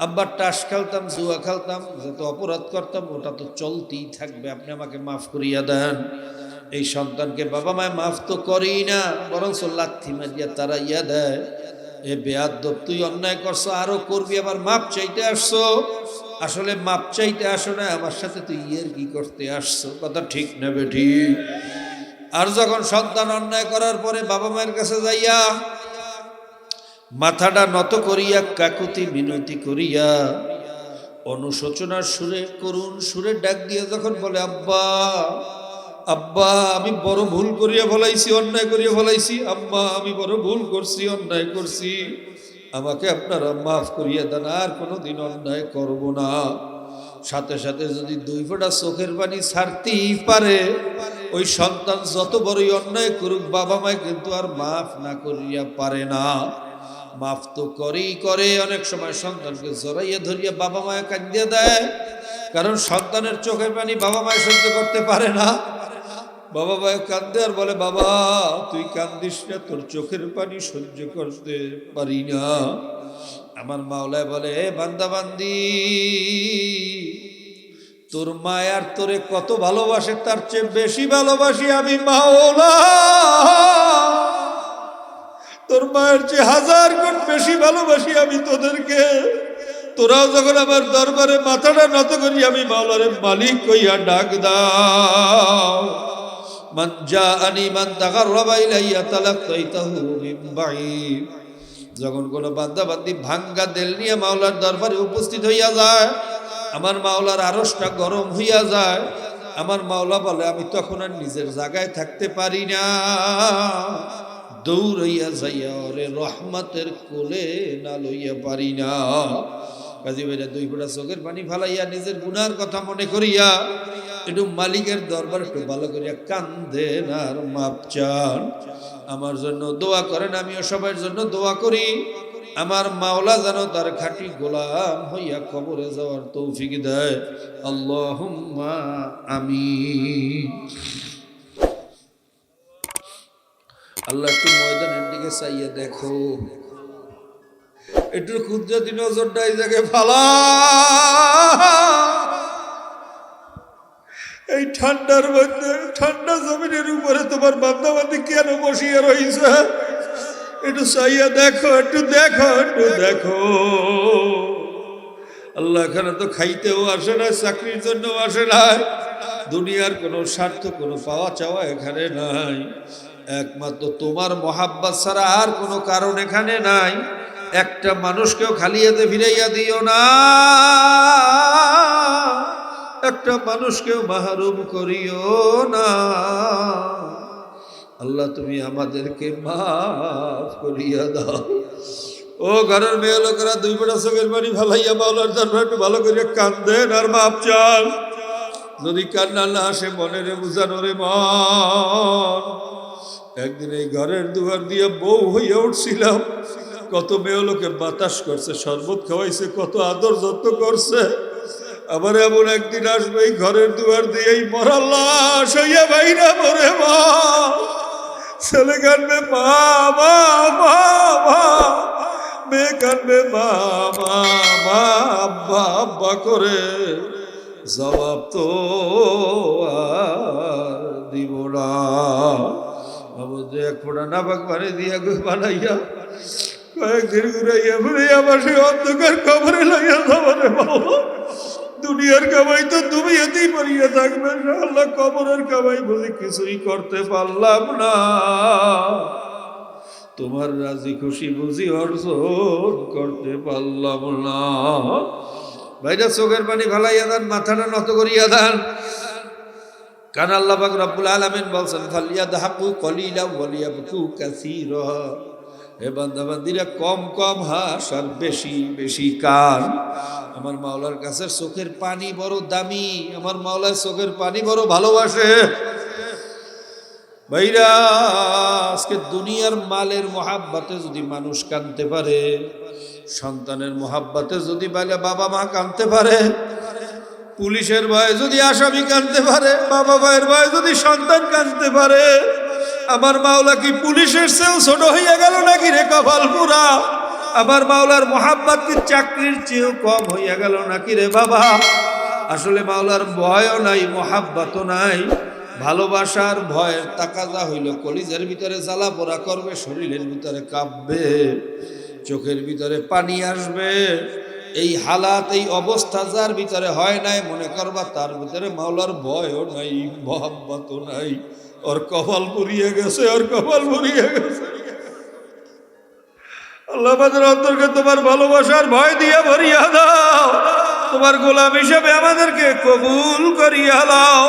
আব্বা টাস খেলতাম, জুয়া খেলতাম, যত অপরাধ করতাম ওটা তো চলতেই থাকবে, আপনি আমাকে মাফ করিয়া দেন। এই সন্তানকে বাবা মায় মাফ তো করেই না, বরং লাথি মারিয়া তারাইয়া দেয়। এ বেয়াদব, তুই অন্যায় করছো, আরো করবি, আবার মাপ চাইতে আসছো। আসলে মাপ চাইতে আসো না, আমার সাথে তুই কি করতে আসছো। কথা ঠিক না বেঠিক? আর যখন সন্তান অন্যায় করার পরে বাবা মায়ের কাছে যাইয়া মাথাটা নত করিয়া কাকুতি মিনতি করিয়া অনুশোচনার সুরে, করুণ সুরে ডাক দিয়ে যখন বলে, আব্বা আব্বা আমি বড় ভুল করিয়া ফলাইছি, অন্যায় করিয়া ফলাইছি, আম্মা আমি বড় ভুল করছি, অন্যায় করছি, আমাকে আপনারা মাফ করিয়া দেন, আর কোনোদিন অন্যায় করব না। সাথে সাথে যদি দুই ফোঁটা চোখের পানি ছাড়তেই পারে, ওই সন্তান যত বড়ই অন্যায় করুক, বাবা মায় কিন্তু আর মাফ না করিয়া পারে না। মাফ তো করেই করে, অনেক সময় সন্তানকে জড়াইয়া ধরিয়া বাবা মায় কাঁদিয়ে দেয়, কারণ সন্তানের চোখের পানি বাবা মায় সহ্য করতে পারে না। বাবা মায় কাঁদে আর বলে, বাবা তুই কান্দিস না, তোর চোখের পানি সহ্য করতে পারি না। আমার মাওলায় বলে, হে বান্দা বান্দি, তোর মায়ার তোরে কত ভালোবাসে, তার চেয়ে বেশি ভালোবাসি আমি মাওলা। তোর মায়ের চেয়ে 1000 গুণ বেশি ভালোবাসি আমি তোদেরকে। তোরাও যখন আমার দরবারে মাথাটা নত করি, আমি মাওলারে মালিক কইয়া ডাক দাও। মান জাআনি মান তাগাররাবা ইলাইয়া তালাক্কাইতাহু মিন বাঈদ। যখন কোনো বান্দা বান্দি ভাঙ্গা দিল নিয়ে মাওলার দরবারে উপস্থিত হইয়া যায়, আমার মাওলার আরশটা গরম হইয়া যায়, আমার মাওলা বলে আমি তখন আর নিজের জায়গায় থাকতে পারি না, দৌড়াইয়া যাইয়া ওরে রহমতের কোলে না লইয়া পারি না। কাজী ভাইরা দুই ফোঁটা চোখের পানি ফালাইয়া নিজের গুনার কথা মনে করিয়া একটু মালিকের দরবার একটু ভালো করিয়া কান্দেন আর মাপ চান। আমার জন্য দোয়া করেন, আমিও সবার জন্য দোয়া করি। আমার মাওলা যেন তার খাঁটি গোলাম হইয়া কবরে যাওয়ার তৌফিক দেয়। আল্লাহুম্মা আমিন। আল্লাহ একটু ময়দানের দিকে চাইয়া দেখো, একটু কুদরতি নজরটা এই জায়গায় ফালা। এই ঠান্ডার মধ্যে ঠান্ডা জমিনের উপরে তোমার বান্দাবান্দি কেন বসিয়া রয়েছে? একটু চাইয়া দেখো, একটু দেখো, একটু দেখো। আল্লাহ এখানে তো খাইতেও আসে না, চাকরির জন্য আসে না, দুনিয়ার কোনো স্বার্থ কোনো পাওয়া চাওয়া এখানে নাই, একমাত্র তোমার মহাব্বত ছাড়া আর কোনো কারণ এখানে নাই। একটা মানুষকেও খালি হাতে ফিরাইয়া দিও না, একটা মানুষকেও মাহরুম করিও না। আল্লাহ তুমি আমাদেরকে মাফ করিয়া দাও। ও ঘরের মেয়ে লোকেরা দুই ফোঁটা চোখের পানি ফালাইয়া মাওলার দরবারে একটু ভালো করে কান্দেন আর মাপ চান। যদি কান্না না আসে মনে রে বুঝানো রে মন। একদিন এই ঘরের দুয়ার দিয়ে বউ হইয়া উঠছিলাম, কত মেয়ে লোকে বাতাস করছে, শরবত খাওয়াইছে, কত আদর যত্ন করছে। আবার এমন একদিন আসবে এই ঘরের দুয়ার দিয়েই মরা লাশ হইয়া বাইরা মরে মা, ছেলে কানবে মা মা মা মা, মেয়ে কানবে মা মা মা, আব্বা আব্বা করে, জবাব তো আর দিব না। যে এক ফোঁটা নাপাক পানি দিয়া বানাইয়া কয়েকদিন ঘুরাইয়া ঘুরাইয়া বাসে অন্ধকার কবরে লাইয়া যাবারে বাবা। দুনিয়ার কামাই তো তুমি এতেই পারিয়া থাকবে, আল্লাহ কবরের কামাই বুঝি কিছুই করতে পারলাম না, তোমার রাজি খুশি বুঝি অর্জন করতে পারলাম না। ভাইরা চোখের পানি ফালাইয়া দেন, মাথাটা নত করিয়া দেন। কারণ আল্লাহ পাক রব্বুল আলামিন বলছেন ফালিয়াদহাকু কলিলা ওয়ালিয়াবকু কাসীরা। হে বান্দা বান্দিরা কম কম হাস আর বেশি বেশি কান। আমার মাওলার কাছে চোখের পানি বড় দামি, আমার মাওলার চোখের পানি বড় ভালোবাসে। ভাইরা আজকে দুনিয়ার মালের মহাব্বতে যদি মানুষ কাঁদতে পারে, সন্তানের মহাব্বতে যদি বাবা মা কাঁদতে পারে, পুলিশের ভয়ে যদি আসামি কাঁদতে পারে, বাবা ভাইয়ের ভয়ে যদি সন্তান কাঁদতে পারে, আমার মাওলা কি পুলিশের চেয়েও ছোট হইয়া গেল নাকি রে কপাল পুরা? আমার মাওলার মহাব্বত কি চাকরির চেয়েও কম হইয়া গেল নাকি রে বাবা? আসলে মাওলার ভয়ও নাই, মহাব্বতও নাই। ভালোবাসার ভয়ের তাকাজা হইল কলিজার ভিতরে জ্বালা পোড়া করবে, শরীরের ভিতরে কাঁপবে, চোখের ভিতরে পানি আসবে। এই হালাত এই অবস্থা যার ভিতরে হয় নাই, মনে করবা তার ভিতরে মাওলার ভয়ও নাই, মহাব্বতও নাই, ওর কপাল পুড়িয়ে গেছে, ওর কপাল পুড়িয়ে গেছে। আল্লাহ আমাদের অন্তরকে তোমার ভালোবাসার ভয় দিয়ে ভরিয়া দাও, তোমার গোলাম হিসেবে আমাদেরকে কবুল করিয়া দাও।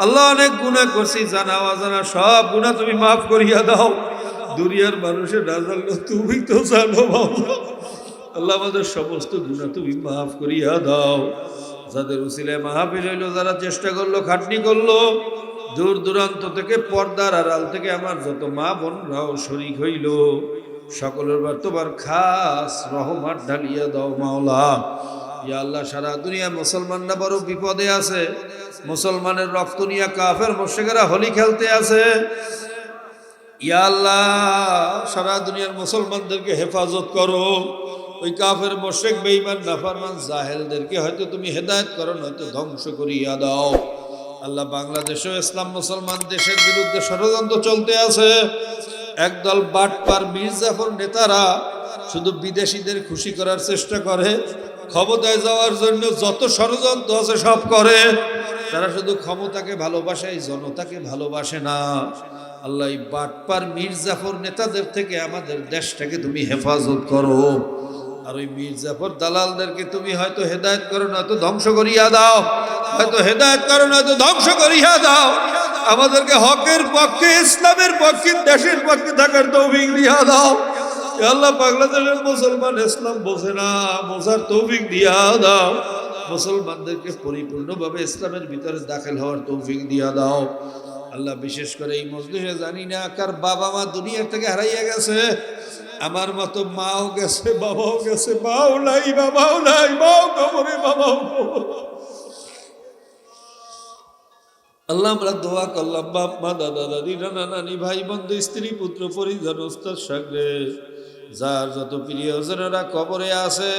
আল্লাহ অনেক গুনাহ করছি, জানা অজানা সব গুনাহ তুমি মাফ করিয়া দাও। দুনিয়ার মানুষের না জানলে তুমি তো জানো বাবা। আল্লাহ আমাদের সমস্ত গুনাহ তুমি মাফ করিয়া দাও। যাদের উসিলায় মাহফিল হইল, যারা চেষ্টা করলো, খাটনি করলো, দূর দূরান্ত থেকে পর্দার আড়াল থেকে আমার যত মা বোনরাও শরীক হইল, সকলের বার তোমার খাস রহমত ঢালিয়া দাও মাওলা। ইয়া আল্লাহ সারা দুনিয়া মুসলমানরা বড় বিপদে আছে, মুসলমানের রক্ত নিয়ে কাফের মুশরিকরা হোলি খেলতে আছে। ইয়া আল্লাহ সারা দুনিয়ার মুসলমানদেরকে হেফাজত করো, ওই কাফের মুশরিক বেঈমান নাফরমান জাহেলদেরকে হয়তো তুমি হেদায়েত করো, নয়তো ধ্বংস করিয়া দাও। আল্লাহ বাংলাদেশেও ইসলাম মুসলমান দেশের বিরুদ্ধে ষড়যন্ত্র চলতে আছে। একদল বাটপার মির্জাফর নেতারা শুধু বিদেশিদের খুশি করার চেষ্টা করে, ক্ষমতায় যাওয়ার জন্য যত ষড়যন্ত্র আছে সব করে। তারা শুধু ক্ষমতাকে ভালোবাসে, এই জনতাকে ভালোবাসে না। আল্লাহ এই বাটপার মির্জাফর নেতাদের থেকে আমাদের দেশটাকে তুমি হেফাজত করো। আর ওই মির্জাফর দালালদেরকে তুমি হয়তো হেদায়েত করো, না তো ধ্বংস করিয়া দাও, হয়তো হেদায়েত করো, না তো ধ্বংস করিয়া দাও। আমাদেরকে হকের পক্ষে, ইসলামের পক্ষে, দেশের পক্ষে থাকার তৌফিক দিয়া দাও। এ আল্লাহ, বাংলাদেশের মুসলমান ইসলাম বোঝে না, বোঝার তৌফিক দিয়া দাও। মুসলমানদেরকে পরিপূর্ণভাবে ইসলামের ভিতরে দাখিল হওয়ার তৌফিক দিয়া দাও। আল্লাহ, বিশেষ করে এই মজলিসে জানি না কার বাবা মা দুনিয়ার থেকে হারাইয়া গেছে। আমার মতো মাও গেছে, বাবাও গেছে, মাও নাই, বাবাও নাই, মাও কবরে, বাবাও কবরে। আল্লাহ, আমরা দোয়া করলাম বাপ মা, দাদা দাদি, নানা নানি, ভাই বন্ধু, স্ত্রী পুত্র পরিজন, ওস্তাদ সাগরে, যার যত প্রিয়জনেরা কবরে আছে,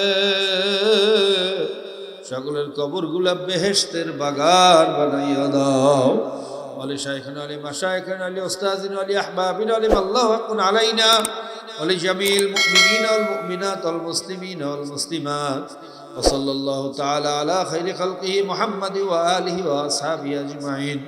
সকলের কবরগুলা বেহেশতের বাগান বানাইয়া দাও। ওয়ালি শাইখানা, ওয়ালি মাশাইখানা, ওয়ালি উস্তাযিনা, ওয়ালি আহবাবিনা, ওয়ালি আল্লাহু হাক্কুন আলাইনা, ওয়ালি জামিল মুমিনিনা ওয়াল মুমিনাত ওয়াল মুসলিমিনা ওয়াল মুসলিমাত। ওয়া সাল্লাল্লাহু তাআলা আলা খাইরি খালকিহি মুহাম্মাদি ওয়া আলিহি ওয়া আসহাবিহি আজমাইন।